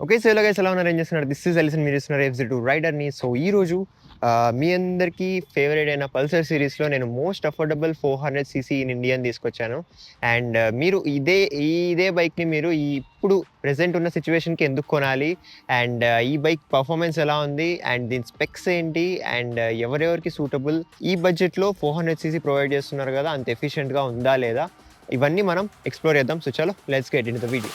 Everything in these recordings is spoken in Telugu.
ఓకే. సో ఇలా గైస్ ఎలా ఉన్నారు? ఏం చేస్తున్నారు? This is Ellison. మీరు చూస్తున్నారు ఎఫ్-జెడ్2 రైడర్‌ని. సో ఈరోజు మీ అందరికీ ఫేవరెట్ అయిన పల్సర్ సిరీస్‌లో నేను most affordable 400 CC in Indian తీసుకొచ్చాను. అండ్ మీరు ఇదే బైక్‌ని మీరు ఇప్పుడు ప్రెజెంట్ ఉన్న సిట్యుయేషన్‌కి ఎందుకు కొనాలి? అండ్ ఈ బైక్ పర్ఫార్మెన్స్ ఎలా ఉంది? అండ్ దీని స్పెక్స్ ఏంటి? అండ్ ఎవరెవరికి సూటబుల్? ఈ బడ్జెట్‌లో 400 సీసీ ప్రొవైడ్ చేస్తున్నారు కదా! అంత ఎఫిషియెంట్‌గా ఉందా లేదా? ఇవన్నీ మనం ఎక్స్‌ప్లోర్ చేద్దాం. సో చలో let's get into the video.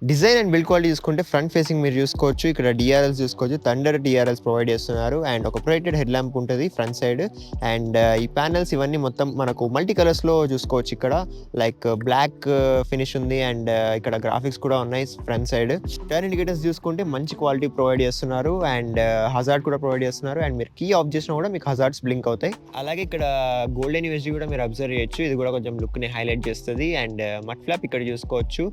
Design and build quality చూసుకుంటే ఫ్రంట్ ఫేసింగ్ మీరు చూసుకోవచ్చు. ఇక్కడ డిఆర్ఎల్స్ చూసుకోవచ్చు. థండర్ డిఆర్ఎల్స్ ప్రొవైడ్ చేస్తున్నారు. అండ్ ఒక ప్రొటెక్టెడ్ హెడ్ ల్యాంప్ ఉంటుంది ఫ్రంట్ సైడ్. అండ్ ఈ ప్యానెల్స్ ఇవన్నీ మొత్తం మనకు మల్టీ కలర్స్లో చూసుకోవచ్చు. ఇక్కడ లైక్ బ్లాక్ ఫినిష్ ఉంది. అండ్ ఇక్కడ గ్రాఫిక్స్ కూడా ఉన్నాయి ఫ్రంట్ సైడ్. టర్న్ ఇండికేటర్స్ చూసుకుంటే మంచి క్వాలిటీ ప్రొవైడ్ చేస్తున్నారు. అండ్ హజార్డ్ కూడా ప్రొవైడ్ చేస్తున్నారు. అండ్ మీరు కీ ఆఫ్ చేసినా కూడా మీకు హజార్డ్స్ బ్లింక్ అవుతాయి. అలాగే ఇక్కడ గోల్డెన్ యూఎస్డి కూడా మీరు అబ్జర్వ్ చేయొచ్చు. ఇది కూడా కొంచెం లుక్ని హైలైట్ చేస్తుంది. అండ్ మడ్ ఫ్లాప్ ఇక్కడ చూసుకోవచ్చు.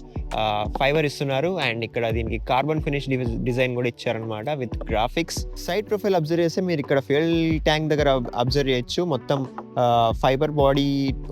ఫైబర్ ఇస్తున్నారు. అండ్ ఇక్కడ దీనికి కార్బన్ ఫినిష్ డిజైన్ కూడా ఇచ్చారనమాట with graphics. Side profile observe చేస్తే మీరు ఇక్కడ ఫ్యూయల్ ట్యాంక్ దగ్గర అబ్జర్వ్ చేయొచ్చు. మొత్తం ఫైబర్ బాడీ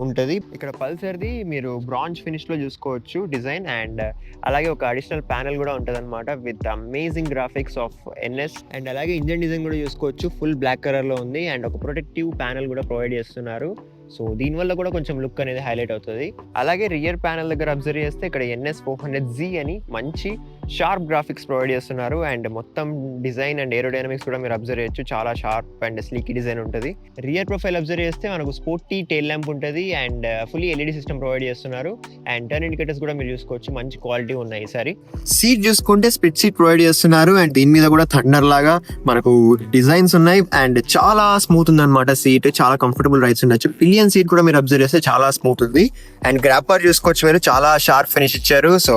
ఉంటుంది. ఇక్కడ పల్సర్ది మీరు బ్రాంజ్ ఫినిష్ లో చూసుకోవచ్చు డిజైన్. అండ్ అలాగే ఒక అడిషనల్ ప్యానెల్ కూడా ఉంటుంది అనమాట with amazing graphics of NS. And అలాగే ఇంజన్ డిజైన్ కూడా చూసుకోవచ్చు. ఫుల్ బ్లాక్ కలర్ లో ఉంది. అండ్ ఒక ప్రొటెక్టివ్ ప్యానెల్ కూడా ప్రొవైడ్ చేస్తున్నారు. సో దీనివల్ల కూడా కొంచెం లుక్ అనేది హైలైట్ అవుతుంది. అలాగే రియర్ ప్యానెల్ దగ్గర అబ్జర్వ్ చేస్తే ఇక్కడ ఎన్ఎస్ 400Z అని మంచి షార్ప్ గ్రాఫిక్స్ ప్రొవైడ్ చేస్తున్నారు. అండ్ మొత్తం డిజైన్ అండ్ ఏరోడైనమిక్స్ కూడా మీరు అబ్జర్వ్ చేయొచ్చు. చాలా షార్ప్ అండ్ స్లీకీ డిజైన్ ఉంటుంది. రియర్ ప్రొఫైల్ అబ్జర్వ్ చేస్తే మనకు స్పోర్టీ టెయిల్ ల్యాంప్ ఉంటుంది. And fully LED system provide చేస్తున్నారు. అండ్ టర్న్ ఇండికేటర్స్ కూడా మీరు చూసుకోవచ్చు. మంచి క్వాలిటీ ఉన్నాయి. ఈసారి సీట్ చూసుకుంటే స్ప్లిట్ సీట్ ప్రొవైడ్ చేస్తున్నారు. అండ్ దీని మీద కూడా థండర్ లాగా మనకు డిజైన్స్ ఉన్నాయి. అండ్ చాలా స్మూత్ ఉంది అనమాట సీట్. చాలా కంఫర్టబుల్ రైడ్స్ ఉండొచ్చు. పిలియన్ సీట్ కూడా మీరు అబ్జర్వ్ చేస్తే చాలా స్మూత్ ఉంది. అండ్ గ్రాప్పర్ చూసుకోవచ్చు. మీరు చాలా షార్ప్ ఫినిష్ ఇచ్చారు. సో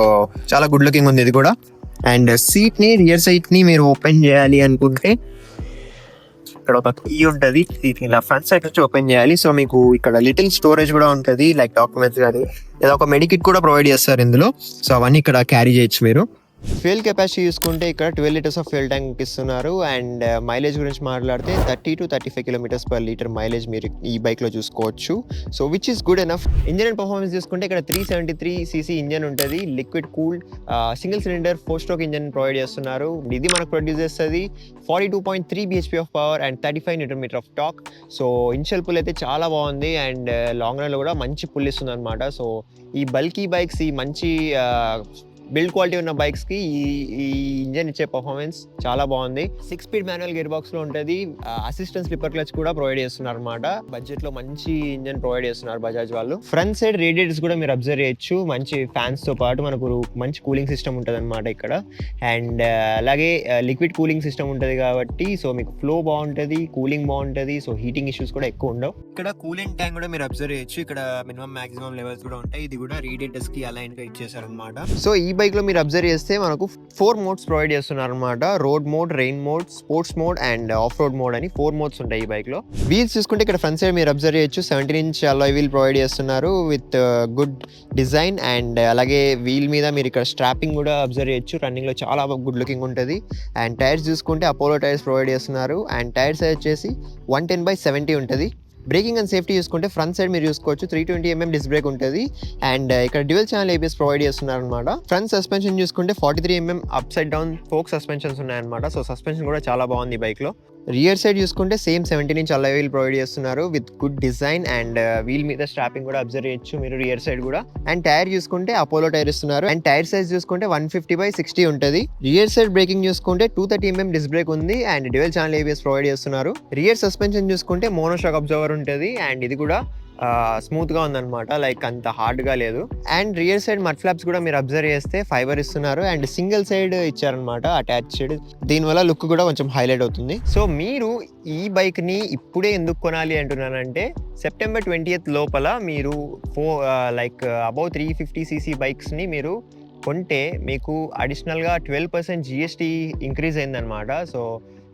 చాలా గుడ్ లుకింగ్ ఉంది ఇది కూడా. అండ్ సీట్ ని రియర్ సైట్ ని మీరు ఓపెన్ చేయాలి అనుకుంటే ఇక్కడ ఒక కీ ఉంటుంది. ఇలా ఫ్రంట్ సైడ్ నుంచి ఓపెన్ చేయాలి. సో మీకు ఇక్కడ లిటిల్ స్టోరేజ్ కూడా ఉంటుంది. లైక్ డాక్యుమెంట్స్ కానీ లేదా ఒక మెడికిట్ కూడా ప్రొవైడ్ చేస్తారు ఇందులో. సో అవన్నీ ఇక్కడ క్యారీ చేయొచ్చు మీరు. ఫ్యూయల్ కెపాసిటీ చూసుకుంటే ఇక్కడ 12 లీటర్స్ ఆఫ్ ఫ్యూయల్ ట్యాంక్ ఇస్తున్నారు. అండ్ మైలేజ్ గురించి మాట్లాడితే 30 to 35 kilometres per litre mileage మీరు ఈ బైక్లో చూసుకోవచ్చు. So which is good enough. Engine and performance చూసుకుంటే ఇక్కడ 373 సీసీ ఇంజన్ ఉంటుంది. Liquid cooled single cylinder 4-stroke engine provide చేస్తున్నారు. ఇది మనకు ప్రొడ్యూస్ చేస్తుంది 42.3 bhp of power and 35 Nm of torque. So initial pull అయితే చాలా బాగుంది. అండ్ లాంగ్ రన్లో కూడా మంచి పుల్ ఇస్తుంది అనమాట. సో ఈ బల్కీ బైక్స్, ఈ మంచి బిల్డ్ క్వాలిటీ ఉన్న బైక్స్కి ఈ ఇంజన్ ఇచ్చే పర్ఫార్మెన్స్ చాలా బాగుంది. 6-speed మాన్యువల్ గేర్ బాక్స్లో ఉంటుంది. అసిస్టెంట్ స్లిప్పర్ క్లచ్ కూడా ప్రొవైడ్ చేస్తున్నారు అనమాట. బడ్జెట్లో మంచి ఇంజన్ ప్రొవైడ్ చేస్తున్నారు బజాజ్ వాళ్ళు. ఫ్రంట్ సైడ్ రేడియేటర్స్ కూడా మీరు అబ్జర్వ్ చేయొచ్చు. మంచి ఫ్యాన్స్తో పాటు మనకు మంచి కూలింగ్ సిస్టమ్ ఉంటుంది అనమాట ఇక్కడ. అండ్ అలాగే లిక్విడ్ కూలింగ్ సిస్టమ్ ఉంటుంది కాబట్టి సో మీకు ఫ్లో బాగుంటుంది, కూలింగ్ బాగుంటుంది. సో హీటింగ్ ఇష్యూస్ కూడా ఎక్కువ ఉండవు. ఇక్కడ కూలింగ్ ట్యాంక్ కూడా మీరు అబ్జర్వ్ చేయొచ్చు. ఇక్కడ మినిమం మాక్సిమం లెవెల్స్ కూడా ఉంటాయి. ఇది కూడా రేడియేటర్స్ కి అలైన్ గా ఇచ్చేసారు అనమాట. సో ఈ బైక్ లో మీరు అబ్జర్వ్ చేస్తే మనకు 4 మోడ్స్ ప్రొవైడ్ చేస్తున్నారు అనమాట. Road mode, rain mode, sports mode and of road mode అని 4 మోడ్స్ ఉంటాయి ఈ బైక్ లో. వీల్స్ చూసుకుంటే ఇక్కడ ఫ్రంట్ సైడ్ మీరు అబ్జర్వ్ చేయొచ్చు. 17-inch అలాయ్ వీల్ ప్రొవైడ్ చేస్తున్నారు విత్ గుడ్ డిజైన్. అండ్ అలాగే వీల్ మీద మీరు ఇక్కడ స్ట్రాపింగ్ కూడా అబ్జర్వ్ చేయొచ్చు. రన్నింగ్ లో చాలా గుడ్ లుకింగ్ ఉంటుంది. అండ్ టైర్స్ చూసుకుంటే అపోలో టైర్స్ ప్రొవైడ్ చేస్తున్నారు. అండ్ టైర్ సైజ్ వచ్చేసి 110/70 ఉంటుంది. బ్రేకింగ్ అండ్ సేఫ్టీ చూసుకుంటే ఫ్రంట్ సైడ్ మీరు చూసుకోవచ్చు 320mm డిస్క్ బ్రేక్ ఉంటుంది. అండ్ ఇక్కడ డ్యూయల్ ఛానల్ ఏబిఎస్ ప్రొవైడ్ చేస్తున్నారు అనమాట. ఫ్రంట్ సస్పెన్షన్ చూసుకుంటే 43mm upside down fork suspensions ఉన్నాయన్నమాట. సో సస్పెన్షన్ కూడా చాలా బాగుంది ఈ బైక్ లో. రియర్ సైడ్ చూసుకుంటే same 17-inch alloy wheel provide చేస్తున్నారు with good design. And wheel మీద స్ట్రాపింగ్ కూడా అబ్జర్వ్ చేయొచ్చు మీరు రియర్ సైడ్ కూడా. అండ్ టైర్ చూసుకుంటే అపోలో టైర్ ఇస్తున్నారు. అండ్ టైర్ సైజ్ చూసుకుంటే 150/60 ఉంటుంది. రియర్ సైడ్ బ్రేకింగ్ చూసుకుంటే 230mm డిస్క్ బ్రేక్ ఉంది. And dual channel ABS provide చేస్తున్నారు. రియర్ సస్పెన్షన్ చూసుకుంటే మోనోషాక్ అబ్జర్వర్ ఉంటుంది. అండ్ ఇది కూడా స్మూత్గా ఉందన్నమాట, లైక్ అంత హార్డ్గా లేదు. And rear side mud flops కూడా మీరు అబ్జర్వ్ చేస్తే ఫైబర్ ఇస్తున్నారు అండ్ సింగిల్ సైడ్ ఇచ్చారనమాట అటాచ్డ్. దీనివల్ల లుక్ కూడా కొంచెం హైలైట్ అవుతుంది. సో మీరు ఈ బైక్ని ఇప్పుడే ఎందుకు కొనాలి అంటున్నానంటే, సెప్టెంబర్ 20th లోపల మీరు లైక్ అబౌవ్ 350cc బైక్స్ని మీరు కొంటే మీకు అడిషనల్గా 12% GST ఇంక్రీజ్ అయిందనమాట. సో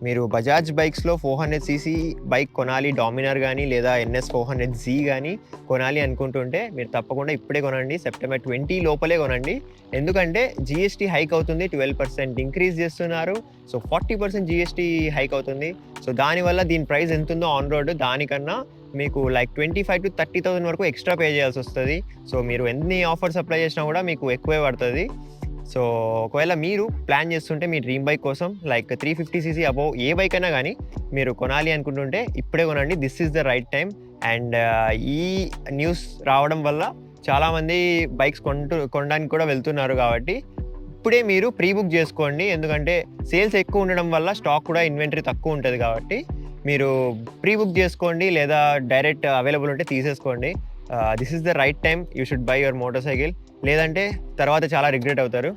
మీరు బజాజ్ బైక్స్లో 400cc బైక్ కొనాలి, డామినర్ కానీ లేదా NS 400Z కానీ కొనాలి అనుకుంటుంటే మీరు తప్పకుండా ఇప్పుడే కొనండి, సెప్టెంబర్ 20 లోపలే కొనండి. ఎందుకంటే GST హైక్ అవుతుంది, 12% ఇంక్రీజ్ చేస్తున్నారు. సో 40% GST హైక్ అవుతుంది. సో దానివల్ల దీని ప్రైస్ ఎంత ఉందో ఆన్ రోడ్ దానికన్నా మీకు లైక్ 25,000 to 30,000 వరకు ఎక్స్ట్రా పే చేయాల్సి వస్తుంది. సో మీరు ఎన్ని ఆఫర్స్ అప్లై చేసినా కూడా మీకు ఎక్కువే పడుతుంది. సో ఒకవేళ మీరు ప్లాన్ చేస్తుంటే మీ డ్రీమ్ బైక్ కోసం లైక్ 350cc అబోవ్ ఏ బైక్ అయినా కానీ మీరు కొనాలి అనుకుంటుంటే ఇప్పుడే కొనండి. This is the right time. And ఈ న్యూస్ రావడం వల్ల చాలామంది బైక్స్ కొనడానికి కూడా వెళ్తున్నారు కాబట్టి ఇప్పుడే మీరు ప్రీ బుక్ చేసుకోండి. ఎందుకంటే సేల్స్ ఎక్కువ ఉండడం వల్ల స్టాక్ కూడా ఇన్వెంటరీ తక్కువ ఉంటుంది కాబట్టి మీరు ప్రీ బుక్ చేసుకోండి లేదా డైరెక్ట్ అవైలబుల్ ఉంటే తీసేసుకోండి. This is the right time, you should buy your motor cycle. లేదంటే తర్వాత చాలా రిగ్రెట్ అవుతారు.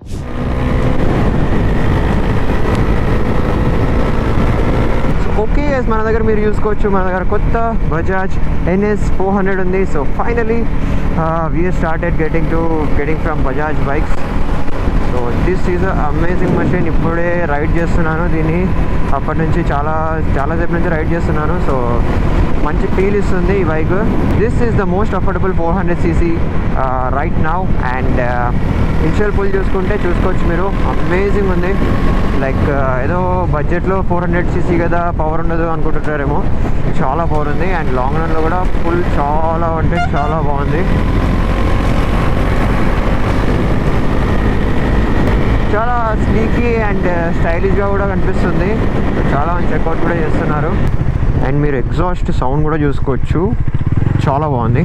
ఓకే, మన దగ్గర మీరు చూసుకోవచ్చు, మన దగ్గర కొత్త బజాజ్ NS 400 ఉంది. So finally we started getting from Bajaj bikes. So this is amazing machine. ఇప్పుడే రైడ్ చేస్తున్నాను దీన్ని, అప్పటి నుంచి చాలాసేపు నుంచి రైడ్ చేస్తున్నాను. సో మంచి ఫీల్ ఇస్తుంది ఈ bike. This is the most affordable 400cc right now. And initial pull చూసుకోవచ్చు మీరు, అమేజింగ్ ఉంది. లైక్ ఏదో బడ్జెట్లో 400cc కదా పవర్ ఉండదు అనుకుంటుంటారేమో, చాలా పవర్ ఉంది. అండ్ లాంగ్ రన్లో కూడా ఫుల్ చాలా అంటే చాలా బాగుంది. చాలా స్లీకీ అండ్ స్టైలిష్గా కూడా కనిపిస్తుంది. చాలా మంది చెక్అవుట్ కూడా చేస్తున్నారు. అండ్ మీరు ఎగ్జాస్ట్ సౌండ్ కూడా చూసుకోవచ్చు, చాలా బాగుంది.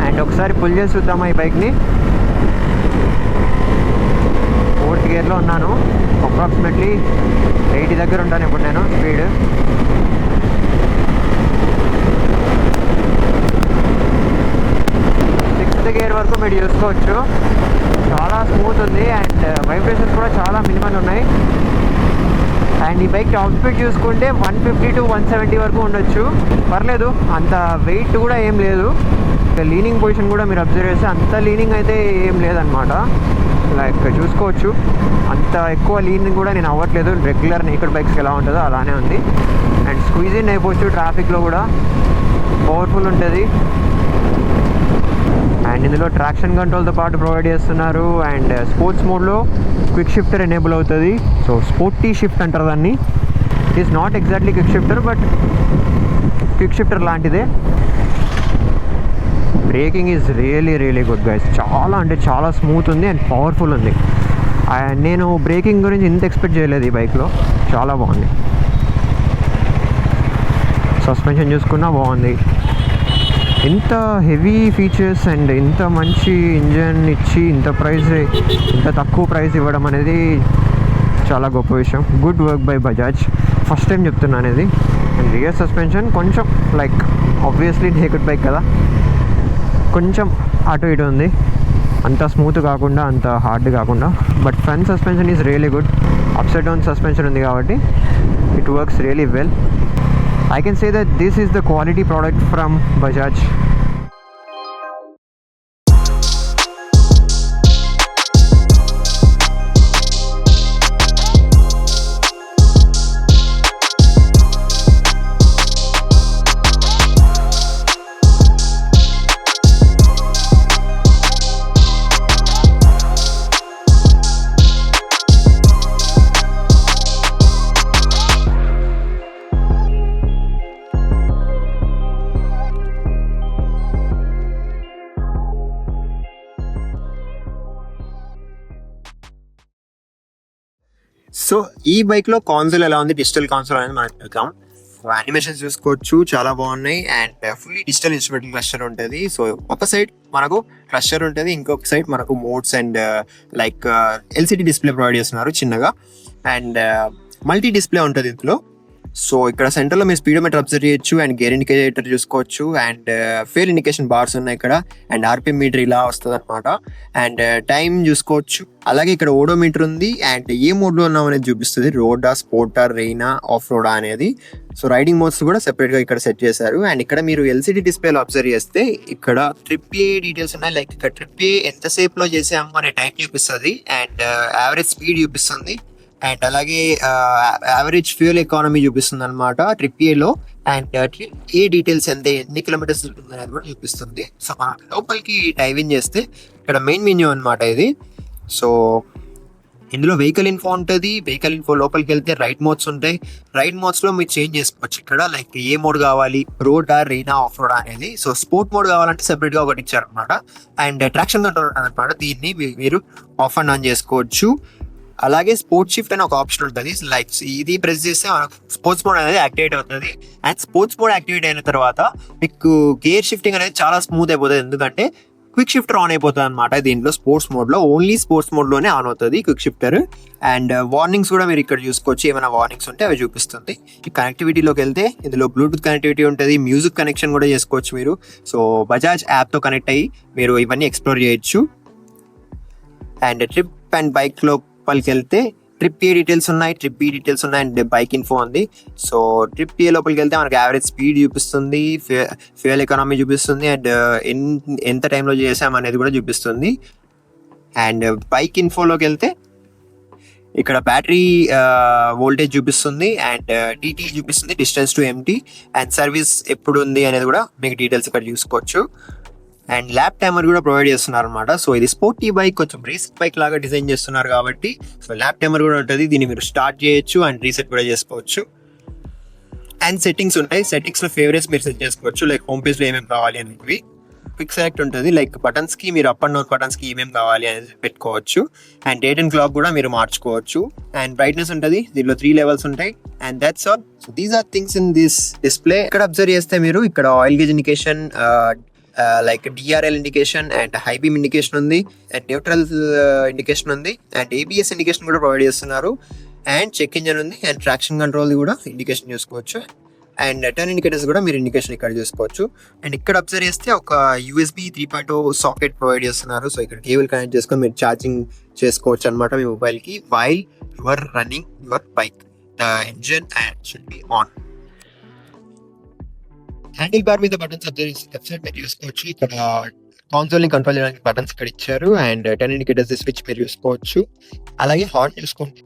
అండ్ ఒకసారి పుల్ చేసి చూద్దామా ఈ బైక్ని. 4th గేర్లో ఉన్నాను, అప్రాక్సిమేట్లీ 80 దగ్గర ఉంటాను ఇప్పుడు నేను స్పీడ్. గేర్ వరకు మీరు చూసుకోవచ్చు, చాలా స్మూత్ ఉంది. అండ్ వైబ్రేషన్స్ కూడా చాలా మినిమల్ ఉన్నాయి. అండ్ ఈ బైక్ టాప్ స్పీడ్ చూసుకుంటే 150 to 170 వరకు ఉండొచ్చు, పర్లేదు. అంత వెయిట్ కూడా ఏం లేదు. లీనింగ్ పొజిషన్ కూడా మీరు అబ్జర్వ్ చేస్తే అంత లీనింగ్ అయితే ఏం లేదనమాట. లైక్ చూసుకోవచ్చు, అంత ఎక్కువ లీనింగ్ కూడా నేను అవ్వట్లేదు. రెగ్యులర్ నేకెడ్ బైక్స్కి ఎలా ఉంటుందో అలానే ఉంది. అండ్ స్క్వీజ్ ఇన్ అయిపోవచ్చు, ట్రాఫిక్లో కూడా పవర్ఫుల్ ఉంటుంది. అండ్ ఇందులో ట్రాక్షన్ కంట్రోల్తో పాటు ప్రొవైడ్ చేస్తున్నారు. అండ్ స్పోర్ట్స్ మోడ్లో క్విక్ షిఫ్టర్ ఎనేబుల్ అవుతుంది. సో స్పోర్టీ షిఫ్ట్ అంటారు దాన్ని. It is not exactly quick shifter, but quick shifter లాంటిదే. Braking is really good guys, చాలా అంటే చాలా స్మూత్ ఉంది అండ్ పవర్ఫుల్ ఉంది. నేను బ్రేకింగ్ గురించి ఇంత ఎక్స్పెక్ట్ చేయలేదు ఈ బైక్లో, చాలా బాగుంది. సస్పెన్షన్ చూసుకున్నా బాగుంది. ఇంత హెవీ ఫీచర్స్ అండ్ ఇంత మంచి ఇంజన్ ఇచ్చి ఇంత తక్కువ ప్రైస్ ఇవ్వడం అనేది చాలా గొప్ప విషయం. Good work by Bajaj, first time చెప్తున్నాను ఇది. అండ్ రియర్ సస్పెన్షన్ కొంచెం లైక్ ఆబ్వియస్లీ నేకెడ్ బైక్ కదా, కొంచెం అటు ఇటు ఉంది, అంత స్మూత్ కాకుండా అంత హార్డ్ కాకుండా. But front suspension is really good. Upside down suspension ఉంది కాబట్టి it works really well. I can say that this is the quality product from Bajaj. So ఈ బైక్లో కాన్సోల్ ఎలా ఉంది, డిజిటల్ కాన్సోల్ అనేది మనం చూద్దాం. యానిమేషన్స్ చూసుకోవచ్చు, చాలా బాగున్నాయి. And fully digital instrument cluster ఉంటుంది. సో ఒక సైడ్ మనకు క్లస్టర్ ఉంటుంది, ఇంకొక సైడ్ మనకు modes and like LCD display provide చేస్తున్నారు చిన్నగా. అండ్ మల్టీ డిస్ప్లే ఉంటుంది ఇందులో. సో ఇక్కడ సెంటర్లో మీరు స్పీడోమీటర్ అబ్జర్వ్ చేయొచ్చు అండ్ గేర్ ఇండికేటర్ చూసుకోవచ్చు అండ్ ఫెయిల్ ఇండికేషన్ బార్స్ ఉన్నాయి ఇక్కడ అండ్ ఆర్పిఎం మీటర్ ఇలా వస్తుంది అనమాట అండ్ టైం చూసుకోవచ్చు. అలాగే ఇక్కడ ఓడోమీటర్ ఉంది అండ్ ఏ మోడ్లో ఉన్నాం అనేది చూపిస్తుంది, రోడా, స్పోర్టా, రెయినా, ఆఫ్ రోడా అనేది. సో రైడింగ్ మోడ్స్ కూడా సెపరేట్గా ఇక్కడ సెట్ చేశారు. అండ్ ఇక్కడ మీరు ఎల్సిడి డిస్ప్లేలో అబ్జర్వ్ చేస్తే ఇక్కడ ట్రిప్ ఏ డీటెయిల్స్ ఉన్నాయి. లైక్ ఇక్కడ ట్రిప్ ఏ ఎంతసేపులో చేసాము అనే టైం చూపిస్తుంది అండ్ యావరేజ్ స్పీడ్ చూపిస్తుంది అండ్ అలాగే యావరేజ్ ఫ్యూయల్ ఎకానమీ చూపిస్తుంది అనమాట ట్రిప్ ఏలో అండ్ ఏ డీటెయిల్స్ ఎన్ని కిలోమీటర్స్ అనేది కూడా చూపిస్తుంది. సో మనం లోపలికి డైవ్ ఇన్ చేస్తే ఇక్కడ మెయిన్ మెన్యూ అనమాట ఇది. సో ఇందులో వెహికల్ ఇన్ఫో ఉంటుంది. వెహికల్ ఇన్ఫో లోపలికి వెళ్తే రైడ్ మోడ్స్ ఉంటాయి. రైడ్ మోడ్స్లో మీరు చేంజ్ చేసుకోవచ్చు ఇక్కడ, లైక్ ఏ మోడ్ కావాలి, రోడా, రెయినా, ఆఫ్ రోడా అనేది. సో స్పోర్ట్ మోడ్ కావాలంటే సెపరేట్గా ఒకటి ఇచ్చారనమాట అండ్ ట్రాక్షన్ కంట్రోల్ అనమాట, దీన్ని మీరు ఆఫ్ అండ్ ఆన్ చేసుకోవచ్చు. అలాగే స్పోర్ట్స్ షిఫ్ట్ అని ఒక ఆప్షన్ ఉంటుంది. లైక్ ఇది ప్రెస్ చేస్తే స్పోర్ట్స్ మోడ్ అనేది యాక్టివేట్ అవుతుంది అండ్ స్పోర్ట్స్ మోడ్ యాక్టివేట్ అయిన తర్వాత మీకు గేర్ షిఫ్టింగ్ అనేది చాలా స్మూత్ అయిపోతుంది, ఎందుకంటే క్విక్ షిఫ్టర్ ఆన్ అయిపోతుంది అనమాట దీంట్లో. స్పోర్ట్స్ మోడ్లో ఓన్లీ స్పోర్ట్స్ మోడ్లోనే ఆన్ అవుతుంది క్విక్ షిఫ్టర్. అండ్ వార్నింగ్స్ కూడా మీరు ఇక్కడ చూసుకోవచ్చు, ఏమైనా వార్నింగ్స్ ఉంటే అవి చూపిస్తుంది. కనెక్టివిటీలోకి వెళ్తే ఇందులో బ్లూటూత్ కనెక్టివిటీ ఉంటుంది, మ్యూజిక్ కనెక్షన్ కూడా చేసుకోవచ్చు మీరు. సో బజాజ్ యాప్తో కనెక్ట్ అయ్యి మీరు ఇవన్నీ ఎక్స్ప్లోర్ చేయొచ్చు. అండ్ ట్రిప్ అండ్ బైక్లో లోపలికి వెళ్తే ట్రిప్ ఏ డీటెయిల్స్ ఉన్నాయి, ట్రిప్ బి డీటెయిల్స్ ఉన్నాయి అండ్ బైక్ ఇన్ఫో ఉంది. సో ట్రిప్ ఏ లోపలికి వెళ్తే మనకి యావరేజ్ స్పీడ్ చూపిస్తుంది, ఫ్యూయల్ ఎకానమీ చూపిస్తుంది అండ్ ఎంత టైంలో చేసాం అనేది కూడా చూపిస్తుంది. అండ్ బైక్ ఇన్ఫోలోకి వెళ్తే ఇక్కడ బ్యాటరీ వోల్టేజ్ చూపిస్తుంది అండ్ టీటీ చూపిస్తుంది, distance to empty and service ఎప్పుడు ఉంది అనేది కూడా మీకు డీటెయిల్స్ ఇక్కడ చూసుకోవచ్చు. అండ్ ల్యాప్ టైమర్ కూడా ప్రొవైడ్ చేస్తున్నారు అనమాట. సో ఇది స్పోర్టీ బైక్, కొంచెం రేసింగ్ బైక్ లాగా డిజైన్ చేస్తున్నారు కాబట్టి సో ల్యాప్ టైమర్ కూడా ఉంటుంది. దీన్ని మీరు స్టార్ట్ చేయొచ్చు అండ్ రీసెట్ కూడా చేసుకోవచ్చు. అండ్ సెట్టింగ్స్ ఉంటాయి, సెట్టింగ్స్లో ఫేవరెట్స్ మీరు సెట్ చేసుకోవచ్చు, లైక్ హోమ్ పేజ్లో ఏమేమి కావాలి అనేవి. క్విక్ సెలెక్ట్ ఉంటుంది, లైక్ బటన్స్కి మీరు అప్ అండ్ డౌన్ బటన్స్కి ఏమేమి కావాలి అనేది పెట్టుకోవచ్చు. అండ్ డేట్ అండ్ క్లాక్ కూడా మీరు మార్చుకోవచ్చు. అండ్ బ్రైట్నెస్ ఉంటుంది, దీనిలో 3 లెవెల్స్ ఉంటాయి and that's all. So these are things in this display. ఇక్కడ అబ్జర్వ్ చేస్తే మీరు ఇక్కడ oil gauge indication, like DRL indication and high beam indication ఉంది అండ్ న్యూట్రల్ ఇండికేషన్ ఉంది అండ్ ఏబిఎస్ ఇండికేషన్ కూడా ప్రొవైడ్ చేస్తున్నారు అండ్ చెక్ ఇంజన్ ఉంది అండ్ ట్రాక్షన్ కంట్రోల్ కూడా ఇండికేషన్ చూసుకోవచ్చు అండ్ టర్న్ ఇండికేటర్స్ కూడా మీరు ఇండికేషన్ ఇక్కడ చూసుకోవచ్చు. అండ్ ఇక్కడ అబ్జర్వ్ చేస్తే ఒక యూఎస్బి 3.0 సాకెట్ ప్రొవైడ్ చేస్తున్నారు. సో ఇక్కడ కేబుల్ కనెక్ట్ చేసుకొని మీరు ఛార్జింగ్ చేసుకోవచ్చు అనమాట మీ మొబైల్కి while your running your bike. The engine and should be on. Handle bar మీద బటన్స్ వెబ్సైట్ మీరు చూసుకోవచ్చు. ఇక్కడ కాన్సోల్ ని కంట్రోల్ చేయడానికి బటన్స్ ఇక్కడ ఇచ్చారు అండ్ టర్న్ ఇండికేటర్స్ స్విచ్ మీరు చూసుకోవచ్చు. అలాగే హార్న్ చూసుకోండి,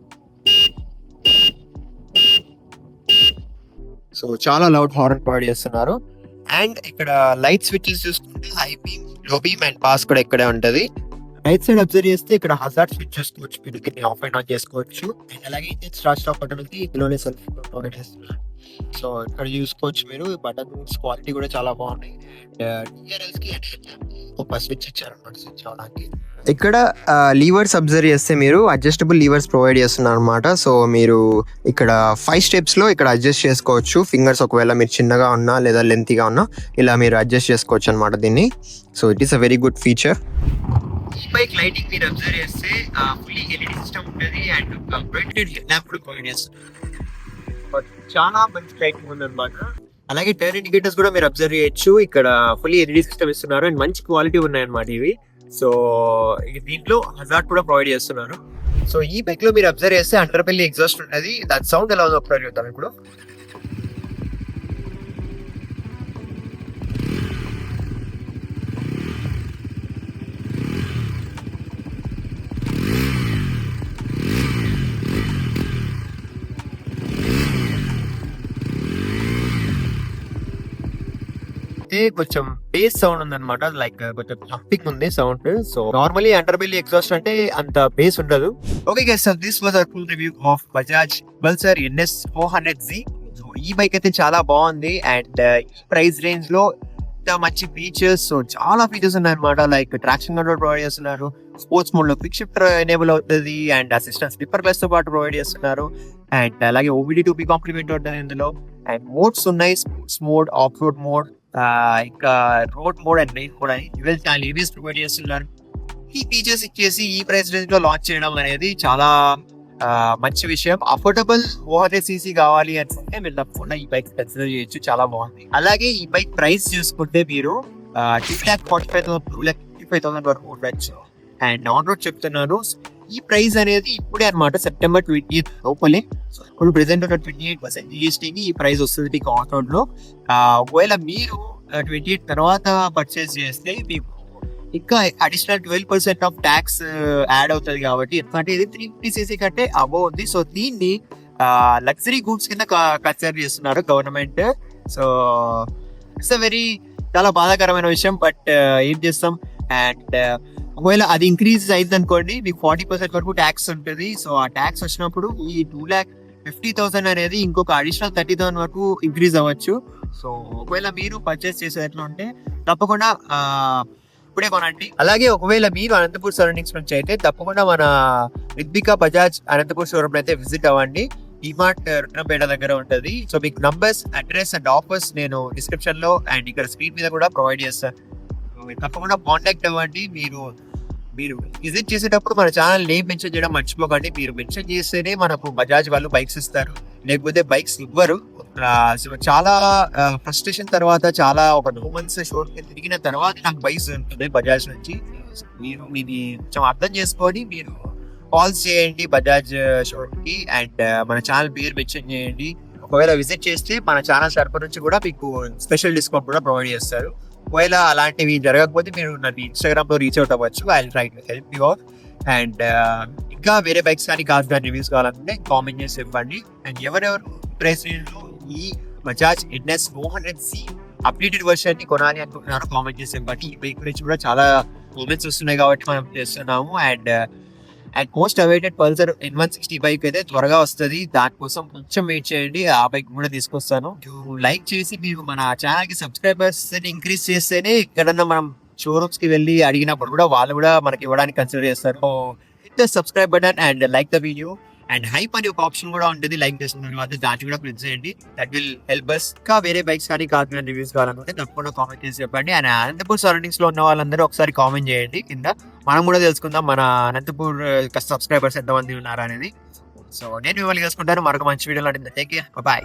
సో చాలా లౌడ్ హార్న్ ప్రొవైడ్ చేస్తున్నారు. అండ్ ఇక్కడ లైట్ స్విచెస్ చూసుకుంటే హై బీమ్, లో బీమ్ అండ్ పాస్ కూడా ఇక్కడే ఉంటుంది. రైట్ సైడ్ అబ్జర్వ్ చేస్తే ఇక్కడ హజార్డ్ స్విచ్ చేసుకోవచ్చు, మీరు దీన్ని ఆఫ్ అండ్ ఆన్ చేసుకోవచ్చు. అండ్ అలాగే స్టార్ట్ స్టాప్ బటన్ ఉంది, ఇందులోనే సెల్ఫ్ ప్రొవైడ్ చేస్తున్నారు. సో ఇక్కడ చూసుకోవచ్చు మీరు, బటన్స్ క్వాలిటీ కూడా చాలా బాగున్నాయి. డిఆర్ఎల్స్ కి ఒక స్విచ్ ఇచ్చారన్నమాట స్విచ్ అవడానికి. ఇక్కడ లీవర్స్ అబ్జర్వ్ చేస్తే మీరు అడ్జస్టబుల్ లీవర్స్ ప్రొవైడ్ చేస్తున్నారు అనమాట. సో మీరు ఇక్కడ 5 స్టెప్స్లో ఇక్కడ అడ్జస్ట్ చేసుకోవచ్చు ఫింగర్స్, ఒకవేళ మీరు చిన్నగా ఉన్నా లేదా లెంతీగా ఉన్నా ఇలా మీరు అడ్జస్ట్ చేసుకోవచ్చు అనమాట దీన్ని. So it is a very good feature. ఈ బైక్ లైటింగ్ మీరు అబ్జర్వ్ చేస్తే ఫుల్లీ ఎల్ఈడి సిస్టమ్ ఉంటుంది అండ్ బ్రైట్ ల్యాంప్ కూడా ప్రొవైడ్ చేస్తుంది, చాలా మంచి లైటింగ్ ఉంది అనమాట. అలాగే టర్న్ ఇండికేటర్స్ కూడా మీరు అబ్జర్వ్ చేయొచ్చు, ఇక్కడ ఫుల్లీ ఎల్ఈడి సిస్టమ్ ఇస్తున్నారు అండ్ మంచి క్వాలిటీ ఉన్నాయి అనమాట ఇవి. సో దీంట్లో హజార్డ్ కూడా ప్రొవైడ్ చేస్తున్నారు. సో ఈ బైక్ లో మీరు అబ్జర్వ్ చేస్తే అండర్బెల్లీ ఎగ్జాస్ట్ ఉంటుంది, దాని సౌండ్ ఎలా ఉందో ఒకసారి చూద్దాం ఇప్పుడు. కొంచెం బేస్ సౌండ్ ఉంది అనమాట, లైక్ కొంచెం జంపింగ్ ఉంది సౌండ్. సో నార్మలీ అండర్బెల్లీ ఎగ్జాస్ట్ అంటే అంత బేస్ ఉండదు. Okay guys, so this was our full review of Bajaj Pulsar NS 400Z. So ఈ బైక్ అయితే చాలా బాగుంది అండ్ ఈ ప్రైస్ రేంజ్ లో మంచి ఫీచర్స్, సో చాలా ఫీచర్స్ ఉన్నాయన్నమాట. లైక్ ట్రాక్షన్ కంట్రోల్ ప్రొవైడ్ చేస్తున్నారు, స్పోర్ట్స్ మోడ్ లో క్విక్ షిఫ్టర్ ఎనేబుల్ అవుతుంది అండ్ అసిస్టెంట్ స్లిప్పర్ గ్లాస్ తో పాటు ప్రొవైడ్ చేస్తున్నారు అండ్ అలాగే OBD2P కాంప్లిమెంట్ ఉంటుంది ఇందులో. అండ్ మోడ్స్ ఉన్నాయి, sports mode, off road mode, ఇంకా road mode and rain mode అని డ్యూయల్ ఛానల్ ABS ప్రొవైడ్ చేస్తున్నారు. ఈ ఫీచర్స్ ఇచ్చేసి ఈ ప్రైస్ రేంజ్ లో లాంచ్ చేయడం అనేది చాలా మంచి విషయం. అఫోర్డబుల్ 400cc కావాలి అనుకుంటే మీరు తప్పకుండా ఈ బైక్ కన్సిడర్ చేయొచ్చు, చాలా బాగుంది. అలాగే ఈ బైక్ ప్రైస్ చూసుకుంటే మీరు 2,45,000 2,55,000 వరకు ఉండొచ్చు. అండ్ ఆన్ రోడ్ చెప్తున్నాను, ఈ ప్రైస్ అనేది ఇప్పుడే అనమాట, సెప్టెంబర్ 28 లోపలే. ఇప్పుడు ప్రెసెంట్ ఉన్న 28% జిఎస్టీకి ఈ ప్రైస్ వస్తుంది మీకు ఆన్ రోడ్ లో. ఒకవేళ మీరు 28 తర్వాత పర్చేస్ చేస్తే మీకు ఇంకా అడిషనల్ 12% ఆఫ్ ట్యాక్స్ యాడ్ అవుతుంది. కాబట్టి ఎందుకంటే ఇది 350cc కంటే అబోవ్ ఉంది. సో దీన్ని లగ్జరీ గూడ్స్ కింద కన్సిడర్ చేస్తున్నారు government. So it's a very చాలా బాధాకరమైన విషయం, బట్ ఏం చేస్తాం. అండ్ ఒకవేళ అది ఇంక్రీజ్ అయింది అనుకోండి, మీకు 40% వరకు ట్యాక్స్ ఉంటుంది. సో ఆ ట్యాక్స్ వచ్చినప్పుడు ఈ 2,50,000 అనేది ఇంకొక అడిషనల్ 30,000 వరకు ఇంక్రీజ్ అవ్వచ్చు. సో ఒకవేళ మీరు పర్చేస్ చేసేట్లు ఉంటే తప్పకుండా ఇప్పుడే కొనండి. అలాగే ఒకవేళ మీరు అనంతపూర్ సరౌండింగ్స్ నుంచి అయితే తప్పకుండా మన రిద్వికా బజాజ్ అనంతపూర్ షోరూమ్ అయితే విజిట్ అవ్వండి. డిమార్ట్ రుద్రంపేట దగ్గర ఉంటుంది. సో మీకు నంబర్స్, అడ్రస్ అండ్ ఆఫర్స్ నేను డిస్క్రిప్షన్ లో అండ్ ఇక్కడ స్క్రీన్ మీద కూడా ప్రొవైడ్ చేస్తాను. తప్పకుండా కాంటాక్ట్ అవ్వండి. మీరు విజిట్ చేసేటప్పుడు మన ఛానల్ నేమ్ మెన్షన్ చేయడం మర్చిపోకండి. మీరు మెన్షన్ చేస్తేనే మనకు బజాజ్ వాళ్ళు బైక్స్ ఇస్తారు, లేకపోతే బైక్స్ ఇవ్వరు. చాలా ఫ్రస్ట్రేషన్ తర్వాత, చాలా ఒక 2 months షోరూమ్ తిరిగిన తర్వాత నాకు బైక్స్ ఉంటుంది బజాజ్ నుంచి. మీరు ఇది కొంచెం అర్థం చేసుకొని మీరు కాల్స్ చేయండి బజాజ్ షోరూమ్ కి. అండ్ మన ఛానల్ పేరు మెన్షన్ చేయండి. ఒకవేళ విజిట్ చేస్తే మన ఛానల్ తరపు నుంచి కూడా మీకు స్పెషల్ డిస్కౌంట్ కూడా ప్రొవైడ్ చేస్తారు. ఒకవేళ అలాంటివి జరగకపోతే మీరు నన్ను ఇన్స్టాగ్రామ్ లో రీచ్ అవుట్ అవ్వచ్చు. I will try to help you out. And ఇంకా వేరే బైక్స్ కానీ కార్స్ కానీ రివ్యూస్ కావాలంటే కామెంట్ చేసి ఇవ్వండి. అండ్ ఎవరెవరు ప్రైస్ రేంజ్ లో ఈ Bajaj NS 400C updated version ని కొనాలి అనుకుంటున్నారో కామెంట్ చేసి ఇవ్వండి. ఈ బైక్ గురించి కూడా చాలా మూమెంట్స్ వస్తున్నాయి కాబట్టి మనం చేస్తున్నాము. And most awaited Pulsar N160 bike అయితే త్వరగా వస్తుంది. దానికోసం కొంచెం వెయిట్ చేయండి, ఆ బైక్ కూడా తీసుకొస్తాను. లైక్ చేసి మీరు మన ఛానల్ కి సబ్స్క్రైబర్స్ ఇంక్రీజ్ చేస్తేనే ఎక్కడన్నా మనం షోరూమ్స్ కి వెళ్ళి అడిగినప్పుడు కూడా వాళ్ళు కూడా మనకి ఇవ్వడానికి కన్సిడర్ చేస్తారు. Hit the subscribe button and like the video. And hype అనే ఒక ఆప్షన్ కూడా ఉంటుంది, లైక్ చేసిన తర్వాత దాన్ని కూడా ప్రెస్ చేయండి. That will help us. ఇంకా వేరే బైక్స్ కానీ కార్ రివ్యూస్ కావాలనుకుంటే తప్పకుండా కామెంట్ చేసి చెప్పండి. అండ్ అనంతపూర్ సరౌండింగ్స్ లో ఉన్న వాళ్ళందరూ ఒకసారి కామెంట్ చేయండి కింద. మనం కూడా తెలుసుకుందాం మన అనంతపూర్ సబ్స్క్రైబర్స్ ఎంతమంది ఉన్నారు అనేది. సో నేను మిమ్మల్ని తెలుసుకుంటాను మరొక మంచి వీడియోలో. Take care, by.